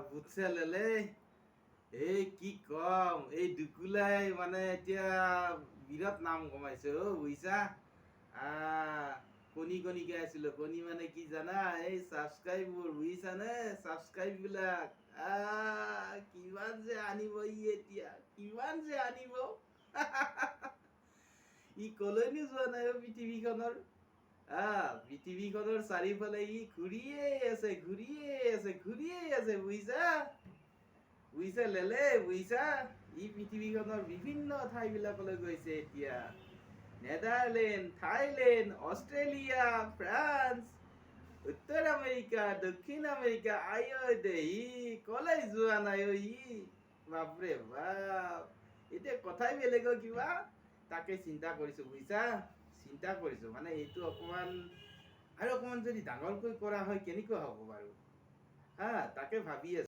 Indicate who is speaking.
Speaker 1: বুটছে লেলে এই কি কম এই দুকুলাই মানে এতিয়া বিৰাট নাম কমাইছে বুজিছা কণী কণীকে আছিলো কণী মানে কি জানা এই ছাবস্ক্ৰাইববোৰ বুজিছানে ছাবস্ক্ৰাইব বিলাক কিমান যে আনিব এতিয়া কিমান যে আনিব ই কলৈনো যোৱা নাই পৃথিৱীখনৰ পৃথিৱীখনৰ চাৰিওফালে ই ঘূৰিয়ে আছে বুজিছা বুজিছা লেলে বুজিছা ই পৃথিৱীখনৰ বিভিন্ন ঠাইবিলাকলৈ গৈছে এতিয়া নেদাৰলেণ্ড থাইলেণ্ড অষ্ট্ৰেলিয়া ফ্ৰান্স উত্তৰ আমেৰিকা দক্ষিণ আমেৰিকা ই কলৈ যোৱা নাই ই বাপৰে বাপ এতিয়া কথাই বেলেগ কিবা তাকে চিন্তা কৰিছো বুজিছা চিন্তা কৰিছো মানে এইটো অকমান আৰু অকমান যদি ডাঙৰকৈ কৰা হয় কেনেকুৱা হ'ব বাৰু তাকে ভাবি আছো